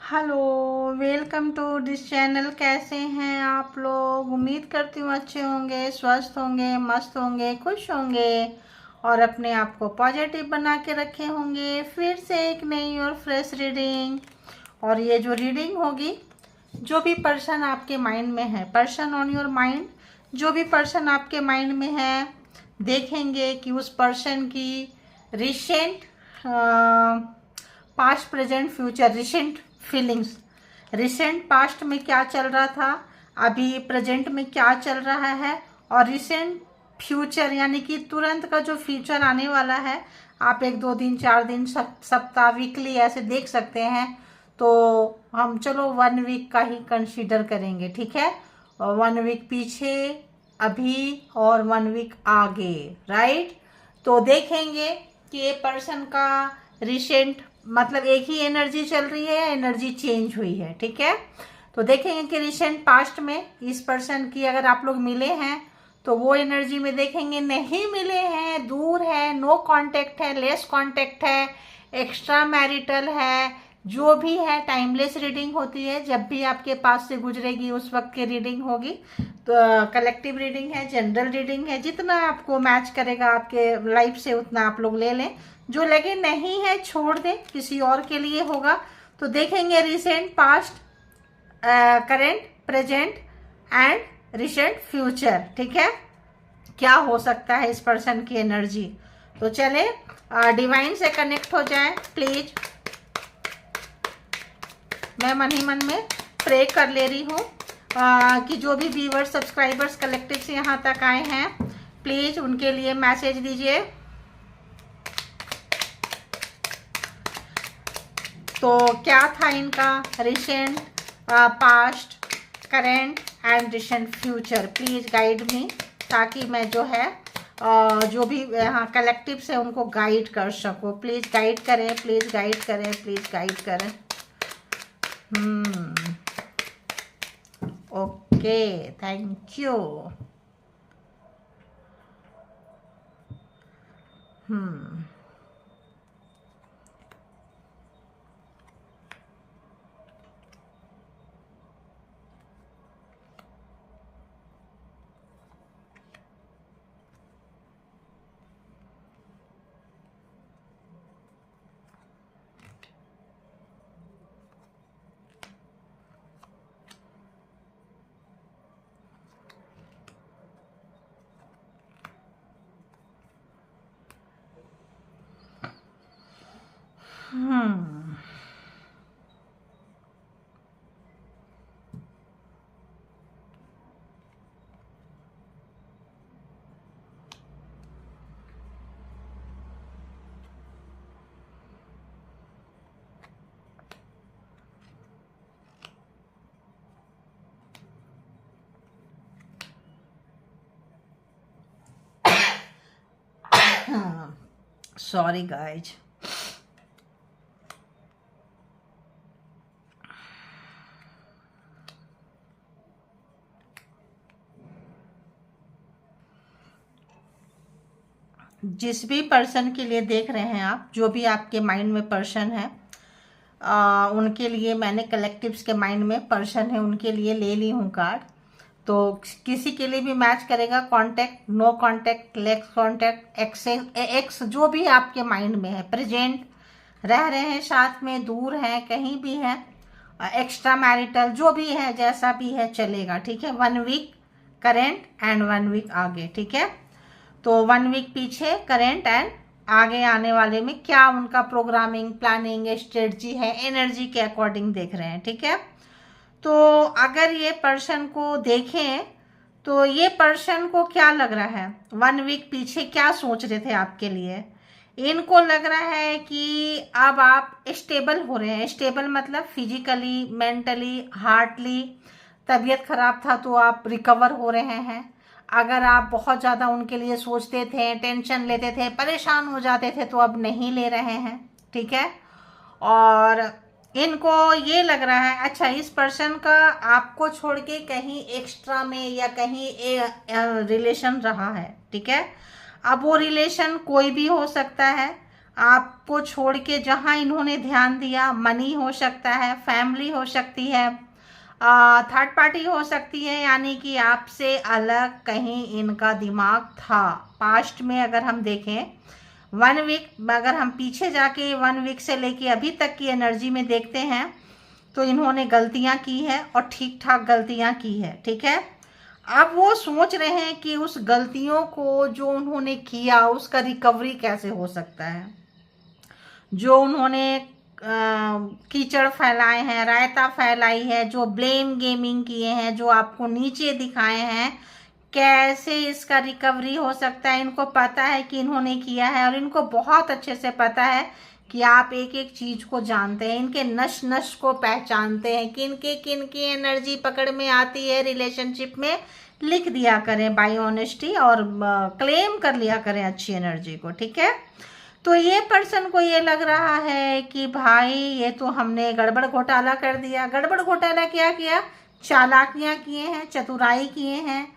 Hello, welcome to this channel. कैसे हैं आप लोग? उम्मीद करती हूँ अच्छे होंगे, स्वस्थ होंगे, मस्त होंगे, खुश होंगे और अपने आप को पॉजिटिव बना के रखे होंगे। फिर से एक नई और फ्रेश रीडिंग। और ये जो रीडिंग होगी, जो भी पर्सन आपके माइंड में है, पर्सन ऑन योर माइंड, जो भी पर्सन आपके माइंड में है, देखेंगे कि उस पर्सन की recent past present future, recent feelings, recent past में क्या चल रहा था, अभी प्रेजेंट में क्या चल रहा है और रिसेंट फ्यूचर यानी कि तुरंत का जो फ्यूचर आने वाला है। आप 1 2 दिन 4 दिन सप्ताह वीकली ऐसे देख सकते हैं। तो हम चलो 1 वीक का ही कंसीडर करेंगे, ठीक है। और 1 वीक पीछे, अभी और 1 वीक आगे, राइट। तो देखेंगे कि ये पर्सन का रिसेंट मतलब एक ही एनर्जी चल रही है या एनर्जी चेंज हुई है, ठीक है। तो देखेंगे कि रिसेंट पास्ट में इस पर्सन की अगर आप लोग मिले हैं तो वो एनर्जी में देखेंगे, नहीं मिले हैं, दूर है, नो कांटेक्ट है, लेस कांटेक्ट है, एक्स्ट्रा मैरिटल है, जो भी है। टाइमलेस रीडिंग होती है, जब भी आपके पास से गुजरेगी उस वक्त की रीडिंग होगी। तो कलेक्टिव रीडिंग है, जनरल रीडिंग है, जितना आपको मैच करेगा आपके लाइफ से उतना आप लोग ले लें। जो लगे नहीं है छोड़ दें, किसी और के लिए होगा। तो देखेंगे recent past, current, present and recent future, ठीक है। क्या हो सकता है इस पर्सन की एनर्जी। तो चले डिवाइन से कनेक्ट हो जाए प्लीज। मैं मन ही मन में प्रे कर ले रही हूँ कि जो भी व्यूअर्स, सब्सक्राइबर्स कलेक्टिव से यहाँ तक आए हैं, प्लीज उनके लिए मैसेज दीजिए। तो क्या था इनका recent, past, current and recent future. Please guide me, ताकि मैं जो है जो भी यहाँ कलेक्टिव से उनको गाइड कर सकूँ। प्लीज़ गाइड करें, प्लीज़ गाइड करें, प्लीज़ गाइड करें। Okay, thank you. Sorry guys. जिस भी पर्सन के लिए देख रहे हैं आप, जो भी आपके माइंड में पर्सन है, उनके लिए मैंने कलेक्टिव्स के माइंड में पर्सन है उनके लिए ले ली हूँ कार्ड। तो किसी के लिए भी मैच करेगा, contact, no contact, less contact, x, जो भी आपके माइंड में है, प्रेजेंट रह रहे हैं साथ में, दूर हैं, कहीं भी है, एक्स्ट्रा मैरिटल, जो भी है, जैसा भी है चलेगा, ठीक है। 1 वीक करेंट एंड 1 वीक आगे, ठीक है। तो 1 वीक पीछे, करेंट एंड आगे आने वाले में क्या उनका प्रोग्रामिंग, प्लानिंग, स्ट्रेटजी है, एनर्जी के अकॉर्डिंग देख रहे हैं, ठीक है। तो अगर ये पर्सन को देखें तो ये पर्सन को क्या लग रहा है, 1 वीक पीछे क्या सोच रहे थे आपके लिए। इनको लग रहा है कि अब आप स्टेबल हो रहे हैं। स्टेबल मतलब फिजिकली, मेंटली, हार्टली। तबीयत खराब था तो आप रिकवर हो रहे हैं। अगर आप बहुत ज़्यादा उनके लिए सोचते थे, टेंशन लेते थे, परेशान हो जाते थे, तो अब नहीं ले रहे हैं, ठीक है। और इनको ये लग रहा है, अच्छा, इस पर्सन का आपको छोड़ के कहीं एक्स्ट्रा में या कहीं रिलेशन रहा है, ठीक है। अब वो रिलेशन कोई भी हो सकता है, आपको छोड़ के जहाँ इन्होंने ध्यान दिया, मनी हो सकता है, फैमिली हो सकती है, थर्ड पार्टी हो सकती है, यानी कि आपसे अलग कहीं इनका दिमाग था पास्ट में। अगर हम देखें 1 वीक, अगर हम पीछे जाके 1 वीक से लेके अभी तक की एनर्जी में देखते हैं तो इन्होंने गलतियां की है और ठीक ठाक गलतियां की है, ठीक है। अब वो सोच रहे हैं कि उस गलतियों को जो उन्होंने किया उसका रिकवरी कैसे हो सकता है। जो उन्होंने कीचड़ फैलाए हैं, रायता फैलाई है, जो ब्लेम गेमिंग किए हैं, जो आपको नीचे दिखाए हैं, कैसे इसका रिकवरी हो सकता है। इनको पता है कि इन्होंने किया है और इनको बहुत अच्छे से पता है कि आप एक एक चीज को जानते हैं, इनके नश नश को पहचानते हैं, किन की एनर्जी पकड़ में आती है रिलेशनशिप में। लिख दिया करें बाय ऑनेस्टी और क्लेम कर लिया करें अच्छी एनर्जी को, ठीक है। तो ये पर्सन को ये लग रहा है कि भाई ये तो हमने गड़बड़ घोटाला कर दिया। गड़बड़ घोटाला क्या किया? चालाकियां किए हैं, चतुराई किए हैं,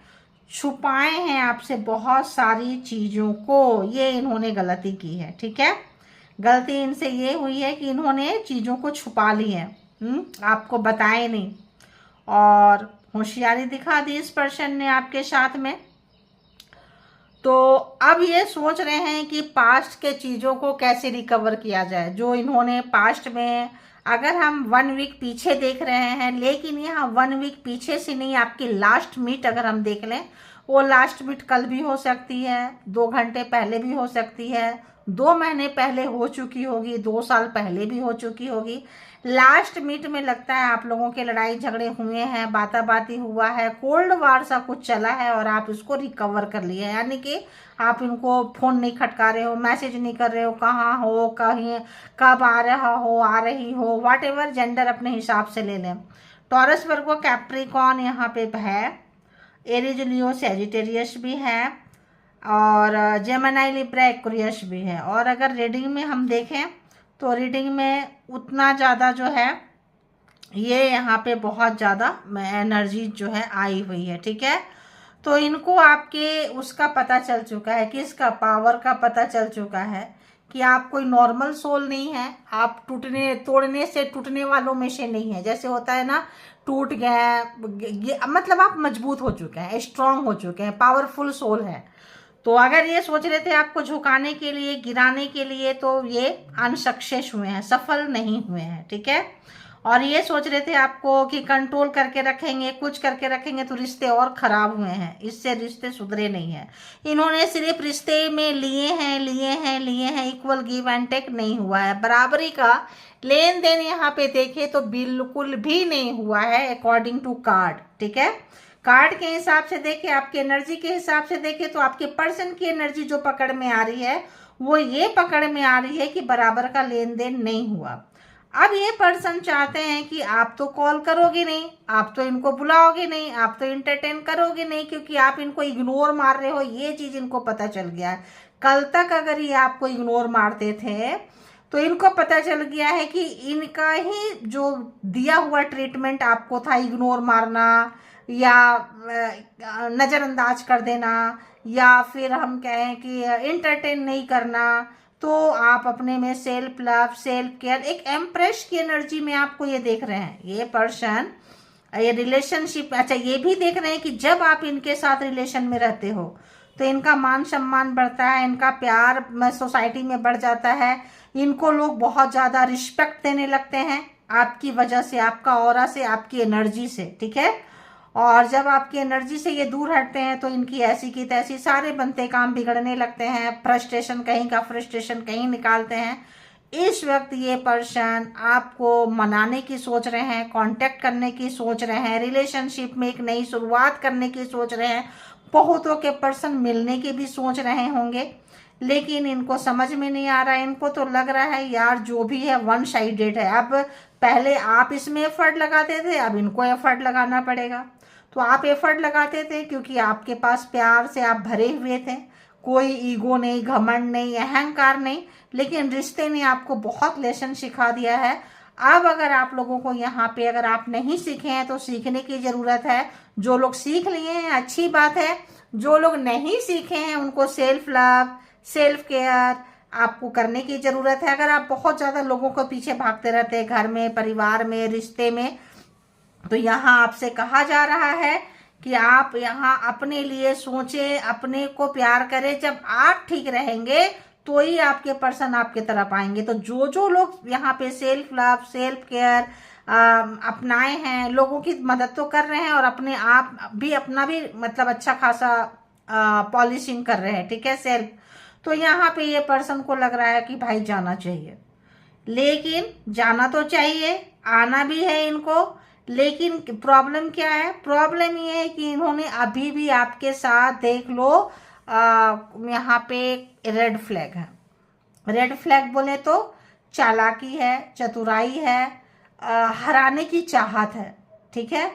छुपाए हैं आपसे बहुत सारी चीज़ों को। ये इन्होंने गलती की है, ठीक है। गलती इनसे ये हुई है कि इन्होंने चीज़ों को छुपा ली है, आपको बताए नहीं, और होशियारी दिखा दी इस पर्सन ने आपके साथ में। तो अब ये सोच रहे हैं कि पास्ट के चीज़ों को कैसे रिकवर किया जाए। जो इन्होंने पास्ट में, अगर हम 1 वीक पीछे देख रहे हैं, लेकिन यहाँ 1 वीक पीछे से नहीं, आपकी लास्ट मीट अगर हम देख लें, वो लास्ट मीट कल भी हो सकती है, 2 घंटे पहले भी हो सकती है, 2 महीने पहले हो चुकी होगी, 2 साल पहले भी हो चुकी होगी। लास्ट मीट में लगता है आप लोगों के लड़ाई झगड़े हुए हैं, बाताबाती हुआ है, कोल्ड वार सा कुछ चला है और आप इसको रिकवर कर लिए, यानी कि आप इनको फ़ोन नहीं खटका रहे हो, मैसेज नहीं कर रहे हो, कहाँ हो, कहीं कब आ रहा हो, आ रही हो, वाट एवर जेंडर अपने हिसाब से ले लें। टॉरस, वर्गो, कैप्रिकॉर्न यहाँ पे है, एरीज, लियो, सैजिटेरियस भी है, और जेमिनी, लिब्रा, एक्वेरियस भी है। और अगर रीडिंग में हम देखें तो रीडिंग में उतना ज़्यादा जो है ये यहाँ पे बहुत ज़्यादा एनर्जी जो है आई हुई है, ठीक है। तो इनको आपके उसका पता चल चुका है, किसका, पावर का पता चल चुका है कि आप कोई नॉर्मल सोल नहीं है, आप तोड़ने से टूटने वालों में से नहीं है। जैसे होता है ना, टूट गए मतलब आप मजबूत हो चुके हैं, स्ट्रांग हो चुके हैं, पावरफुल सोल है। तो अगर ये सोच रहे थे आपको झुकाने के लिए, गिराने के लिए, तो ये अनसक्सेस हुए हैं, सफल नहीं हुए हैं, ठीक है। और ये सोच रहे थे आपको कि कंट्रोल करके रखेंगे, कुछ करके रखेंगे, तो रिश्ते और खराब हुए हैं, इससे रिश्ते सुधरे नहीं हैं। इन्होंने सिर्फ रिश्ते में लिए हैं, इक्वल गिव एंड टेक नहीं हुआ है, बराबरी का लेन देन यहाँ पे देखे तो बिल्कुल भी नहीं हुआ है अकॉर्डिंग टू कार्ड, ठीक है। कार्ड के हिसाब से देखे, आपकी एनर्जी के हिसाब से देखे, तो आपके पर्सन की एनर्जी जो पकड़ में आ रही है वो ये पकड़ में आ रही है कि बराबर का लेन देन नहीं हुआ। अब ये पर्सन चाहते हैं कि आप तो कॉल करोगे नहीं, आप तो इनको बुलाओगे नहीं, आप तो इंटरटेन करोगे नहीं, क्योंकि आप इनको इग्नोर मार रहे हो, ये चीज इनको पता चल गया है। कल तक अगर ये आपको इग्नोर मारते थे तो इनको पता चल गया है कि इनका ही जो दिया हुआ ट्रीटमेंट आपको था, इग्नोर मारना या नज़रअंदाज कर देना, या फिर हम कहें कि इंटरटेन नहीं करना, तो आप अपने में सेल्फ लव, सेल्फ केयर, एक एम्प्रेस की एनर्जी में आपको ये देख रहे हैं। ये पर्सन, ये रिलेशनशिप, अच्छा ये भी देख रहे हैं कि जब आप इनके साथ रिलेशन में रहते हो तो इनका मान सम्मान बढ़ता है, इनका प्यार सोसाइटी में बढ़ जाता है, इनको लोग बहुत ज़्यादा रिस्पेक्ट देने लगते हैं आपकी वजह से, आपका ऑरा से, आपकी एनर्जी से, ठीक है। और जब आपकी एनर्जी से ये दूर हटते हैं तो इनकी ऐसी की तैसी सारे बनते काम बिगड़ने लगते हैं, फ्रस्ट्रेशन कहीं का फ्रस्ट्रेशन कहीं निकालते हैं। इस वक्त ये पर्सन आपको मनाने की सोच रहे हैं, कांटेक्ट करने की सोच रहे हैं, रिलेशनशिप में एक नई शुरुआत करने की सोच रहे हैं, बहुतों के पर्सन मिलने की भी सोच रहे होंगे, लेकिन इनको समझ में नहीं आ रहा है। इनको तो लग रहा है यार जो भी है वन साइडेड है। अब पहले आप इसमें एफर्ट लगाते थे, अब इनको एफर्ट लगाना पड़ेगा। तो आप एफर्ट लगाते थे क्योंकि आपके पास प्यार से आप भरे हुए थे, कोई ईगो नहीं, घमंड नहीं, अहंकार नहीं, लेकिन रिश्ते ने आपको बहुत लेसन सिखा दिया है। अब अगर आप लोगों को यहाँ पे अगर आप नहीं सीखे हैं तो सीखने की ज़रूरत है। जो लोग सीख लिए हैं अच्छी बात है, जो लोग नहीं सीखे हैं उनको सेल्फ लव, सेल्फ केयर, आपको करने की ज़रूरत है। अगर आप बहुत ज़्यादा लोगों को पीछे भागते रहते हैं घर में, परिवार में, रिश्ते में, तो यहाँ आपसे कहा जा रहा है कि आप यहाँ अपने लिए सोचें, अपने को प्यार करें। जब आप ठीक रहेंगे तो ही आपके पर्सन आपके तरफ आएंगे। तो जो जो लोग यहाँ पे सेल्फ लव, सेल्फ केयर अपनाए हैं, लोगों की मदद तो कर रहे हैं और अपने आप भी अपना भी मतलब अच्छा खासा पॉलिशिंग कर रहे हैं, ठीक है, सेल्फ। तो यहाँ पे ये पर्सन को लग रहा है कि भाई जाना चाहिए, लेकिन जाना तो चाहिए, आना भी है इनको। लेकिन प्रॉब्लम क्या है? प्रॉब्लम ये है कि इन्होंने अभी भी आपके साथ, देख लो, यहाँ पे रेड फ्लैग है। रेड फ्लैग बोले तो चालाकी है, चतुराई है, हराने की चाहत है, ठीक है।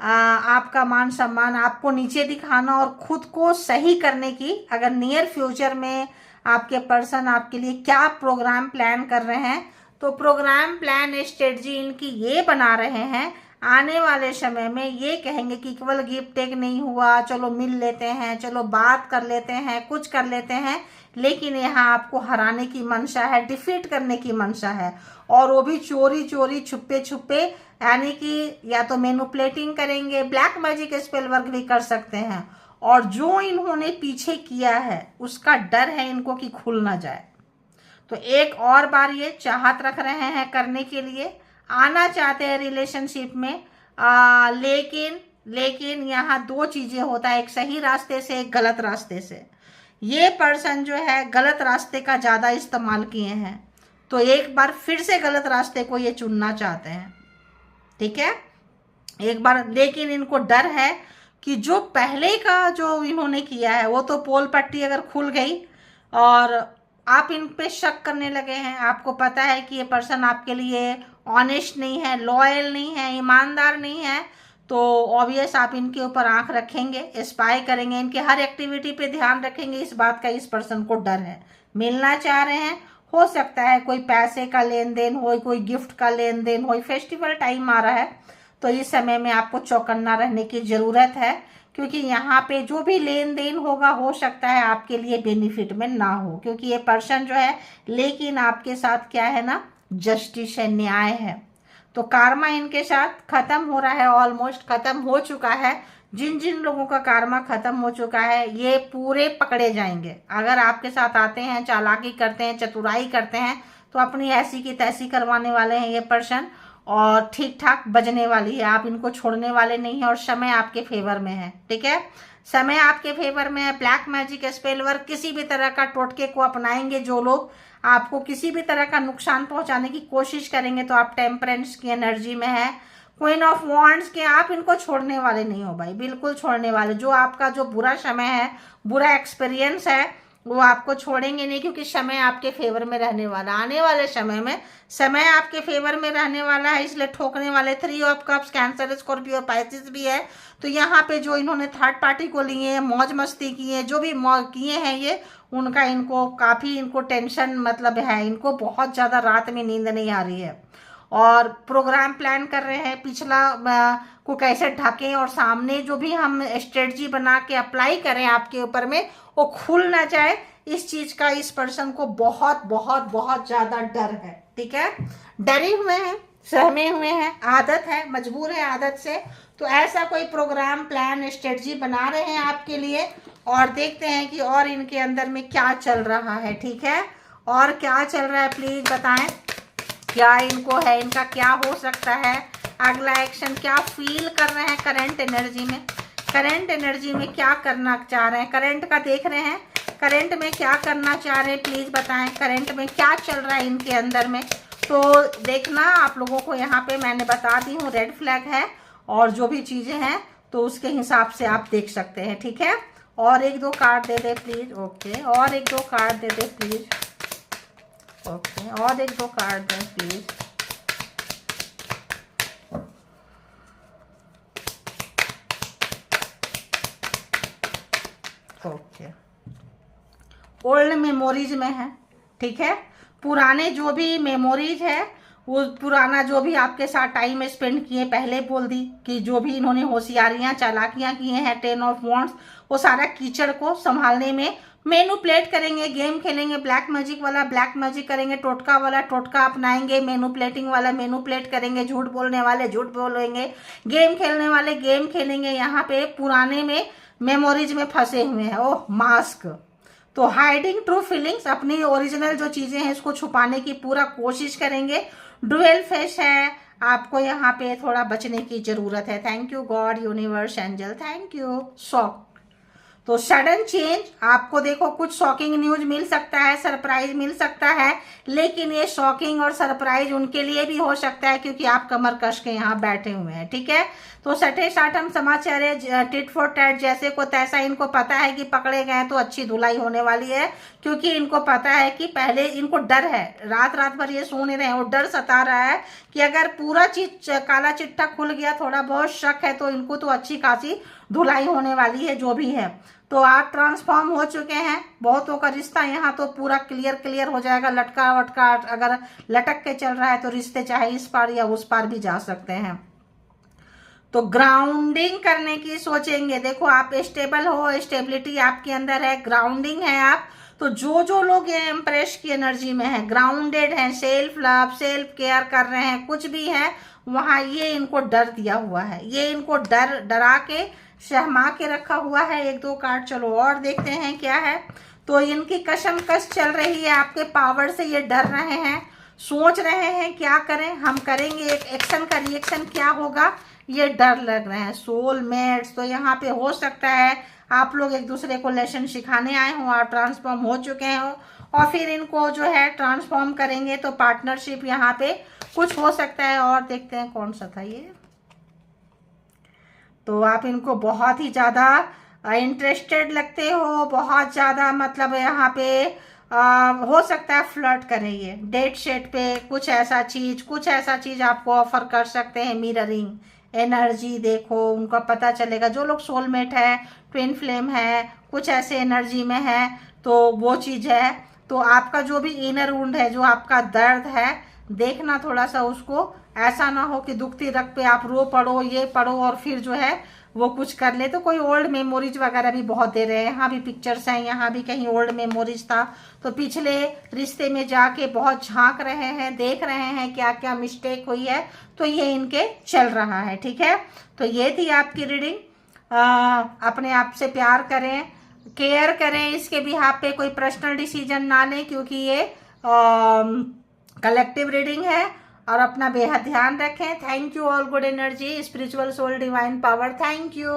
आपका मान सम्मान, आपको नीचे दिखाना और खुद को सही करने की, अगर नियर फ्यूचर में आपके पर्सन आपके लिए क्या प्रोग्राम प्लान कर रहे हैं, तो प्रोग्राम प्लान स्ट्रेटजी इनकी ये बना रहे हैं, आने वाले समय में ये कहेंगे कि केवल गिफ्ट टेक नहीं हुआ, चलो मिल लेते हैं, चलो बात कर लेते हैं, कुछ कर लेते हैं, लेकिन यहाँ आपको हराने की मंशा है, डिफीट करने की मंशा है, और वो भी चोरी चोरी, छुपे छुपे, यानी कि या तो मैनिपुलेटिंग करेंगे, ब्लैक मैजिक स्पेल वर्क भी कर सकते हैं। और जो इन्होंने पीछे किया है उसका डर है इनको कि खुल ना जाए। तो एक और बार ये चाहत रख रहे हैं करने के लिए, आना चाहते हैं रिलेशनशिप में, लेकिन यहाँ दो चीजें होता है, एक सही रास्ते से, एक गलत रास्ते से। ये पर्सन जो है गलत रास्ते का ज़्यादा इस्तेमाल किए हैं, तो एक बार फिर से गलत रास्ते को ये चुनना चाहते हैं, ठीक है, एक बार। लेकिन इनको डर है कि जो पहले का जो इन्होंने किया है वो तो पोल पट्टी अगर खुल गई और आप इन पे शक करने लगे हैं, आपको पता है कि ये पर्सन आपके लिए ऑनेस्ट नहीं है, लॉयल नहीं है, ईमानदार नहीं है, तो ऑब्वियस आप इनके ऊपर आंख रखेंगे, स्पाई करेंगे, इनके हर एक्टिविटी पे ध्यान रखेंगे। इस बात का इस पर्सन को डर है। मिलना चाह रहे हैं, हो सकता है कोई पैसे का लेन देन हो, कोई गिफ्ट का लेन देन हो, फेस्टिवल टाइम आ रहा है, तो इस समय में आपको चौकन्ना रहने की ज़रूरत है, क्योंकि यहाँ पे जो भी लेन देन होगा हो सकता है आपके लिए बेनिफिट में ना हो, क्योंकि ये पर्सन जो है, लेकिन आपके साथ क्या है ना, जस्टिस है, न्याय है। तो कार्मा इनके साथ खत्म हो रहा है, ऑलमोस्ट खत्म हो चुका है। जिन जिन लोगों का कार्मा खत्म हो चुका है ये पूरे पकड़े जाएंगे। अगर आपके साथ आते हैं, चालाकी करते हैं, चतुराई करते हैं, तो अपनी ऐसी की तैसी करवाने वाले हैं ये पर्सन, और ठीक ठाक बजने वाली है, आप इनको छोड़ने वाले नहीं है, और समय आपके फेवर में है, ठीक है, समय आपके फेवर में है। ब्लैक मैजिक स्पेल वर्क, किसी भी तरह का टोटके को अपनाएंगे जो लोग, आपको किसी भी तरह का नुकसान पहुंचाने की कोशिश करेंगे, तो आप टेम्परेंस की एनर्जी में है, क्वीन ऑफ वॉन्ड्स के, आप इनको छोड़ने वाले नहीं हो भाई, बिल्कुल छोड़ने वाले। जो आपका जो बुरा समय है, बुरा एक्सपीरियंस है, वो आपको छोड़ेंगे नहीं, क्योंकि समय आपके फेवर में रहने वाला। आने वाले समय में समय आपके फेवर में रहने वाला है, इसलिए ठोकने वाले 3 of cups, cancer, Scorpio, Pisces भी है। तो यहाँ पे जो इन्होंने थर्ड पार्टी को लिए हैं, मौज मस्ती की है, जो भी किए हैं ये, उनका इनको काफ़ी इनको टेंशन मतलब है, इनको बहुत ज़्यादा रात में नींद नहीं आ रही है, और प्रोग्राम प्लान कर रहे हैं पिछला को कैसे ढकें, और सामने जो भी हम स्ट्रेटजी बना के अप्लाई करें आपके ऊपर में, वो खुल ना जाए। इस चीज का इस पर्सन को बहुत बहुत बहुत ज्यादा डर है, ठीक है, डरे हुए हैं, सहमे हुए हैं, आदत है, मजबूर है आदत से। तो ऐसा कोई प्रोग्राम प्लान स्ट्रेटजी बना रहे हैं आपके लिए, और देखते हैं कि और इनके अंदर में क्या चल रहा है, ठीक है, और क्या चल रहा है प्लीज बताएं, क्या इनको है, इनका क्या हो सकता है, अगला एक्शन क्या फील कर रहे हैं करंट एनर्जी में, करंट एनर्जी में क्या करना चाह रहे हैं, करंट का देख रहे हैं, करंट में क्या करना चाह रहे हैं प्लीज बताएं, करंट में क्या चल रहा है इनके अंदर में। तो देखना आप लोगों को यहाँ पे मैंने बता दी हूँ, रेड फ्लैग है, और जो भी चीजें हैं तो उसके हिसाब से आप देख सकते हैं, ठीक है। और 1-2 card they they please, okay, और 1-2 card they they please, okay, और 1-2 कार्ड दें प्लीज, ओके। ओल्ड मेमोरीज में है, ठीक है, पुराने जो भी मेमोरीज है वो पुराना जो भी आपके साथ टाइम स्पेंड किए, पहले बोल दी कि जो भी इन्होंने होशियारियां चालाकियां किए हैं 10 ऑफ वॉन्ड्स, वो सारा कीचड़ को संभालने में मैनिपुलेट करेंगे, गेम खेलेंगे, ब्लैक मैजिक वाला ब्लैक मैजिक करेंगे, टोटका वाला टोटका अपनाएंगे, मैनिपुलेटिंग वाला मैनिपुलेट करेंगे, झूठ बोलने वाले झूठ बोलेंगे, गेम खेलने वाले गेम खेलेंगे। यहाँ पे पुराने में मेमोरीज में फंसे हुए हैं। ओह मास्क, तो हाइडिंग ट्रू फीलिंग्स, अपनी ओरिजिनल जो चीजें हैं इसको छुपाने की पूरा कोशिश करेंगे। डुअल फेस है, आपको यहाँ पे थोड़ा बचने की जरूरत है। Thank you God, universe, angel, thank you. Shock, तो सडन चेंज, आपको देखो कुछ शॉकिंग न्यूज मिल सकता है, सरप्राइज मिल सकता है, लेकिन ये शॉकिंग और सरप्राइज उनके लिए भी हो सकता है क्योंकि आप कमर कस के यहाँ बैठे हुए हैं। ठीक है, तो सटे साटम समाचार है, टिट फॉर टैट, जैसे को तैसा। इनको पता है कि पकड़े गए तो अच्छी धुलाई होने वाली है, क्योंकि इनको पता है कि पहले इनको डर है, रात रात भर ये सो नहीं रहे हैं, वो डर सता रहा है कि अगर पूरा चीज काला चिट्ठा खुल गया, थोड़ा बहुत शक है, तो इनको तो अच्छी खासी धुलाई होने वाली है जो भी है। तो आप ट्रांसफॉर्म हो चुके हैं, बहुतों का रिश्ता यहाँ तो पूरा क्लियर हो जाएगा। लटका वटका अगर लटक के चल रहा है तो रिश्ते चाहे इस पार या उस पार भी जा सकते हैं। तो ग्राउंडिंग करने की सोचेंगे, देखो आप स्टेबल हो, स्टेबिलिटी आपके अंदर है, ग्राउंडिंग है आप। तो जो लोग ये एम्प्रेस की एनर्जी में है, ग्राउंडेड हैं, सेल्फ लव सेल्फ केयर कर रहे हैं, कुछ भी है वहाँ, ये इनको डर दिया हुआ है, ये इनको डरा के सहमा के रखा हुआ है। एक दो कार्ड चलो और देखते हैं क्या है। तो इनकी कशमकश चल रही है, आपके पावर से ये डर रहे हैं, सोच रहे हैं क्या करें, हम करेंगे एक एक्शन का रिएक्शन क्या होगा, ये डर लग रहे हैं। सोलमेट्स, तो यहाँ पे हो सकता है आप लोग एक दूसरे को लेसन सिखाने आए हो और ट्रांसफॉर्म हो चुके हो, और फिर इनको जो है ट्रांसफॉर्म करेंगे, तो पार्टनरशिप यहाँ पे कुछ हो सकता है। और देखते हैं कौन सा था ये। तो आप इनको बहुत ही ज़्यादा इंटरेस्टेड लगते हो, बहुत ज़्यादा, मतलब यहाँ पे हो सकता है फ्लर्ट करें, ये डेट शेट पे कुछ ऐसा चीज़ आपको ऑफर कर सकते हैं। मिररिंग एनर्जी देखो, उनका पता चलेगा, जो लोग सोलमेट है, ट्विन फ्लेम है, कुछ ऐसे एनर्जी में है, तो वो चीज़ है। तो आपका जो भी इनर वुंड है, जो आपका दर्द है, देखना थोड़ा सा उसको, ऐसा ना हो कि दुखती रग पे आप रो पड़ो, ये पढ़ो और फिर जो है वो कुछ कर ले। तो कोई ओल्ड मेमोरीज वगैरह भी बहुत दे रहे हैं, यहाँ भी पिक्चर्स हैं, यहाँ भी कहीं ओल्ड मेमोरीज था, तो पिछले रिश्ते में जाके बहुत झांक रहे हैं, देख रहे हैं क्या क्या मिस्टेक हुई है, तो ये इनके चल रहा है। ठीक है, तो ये थी आपकी रीडिंग। अपने आप से प्यार करें, केयर करें, इसके बिहाफ पे कोई पर्सनल डिसीजन ना लें, क्योंकि ये कलेक्टिव रीडिंग है, और अपना बेहद ध्यान रखें। Thank you all, good energy, spiritual soul, divine power, thank you.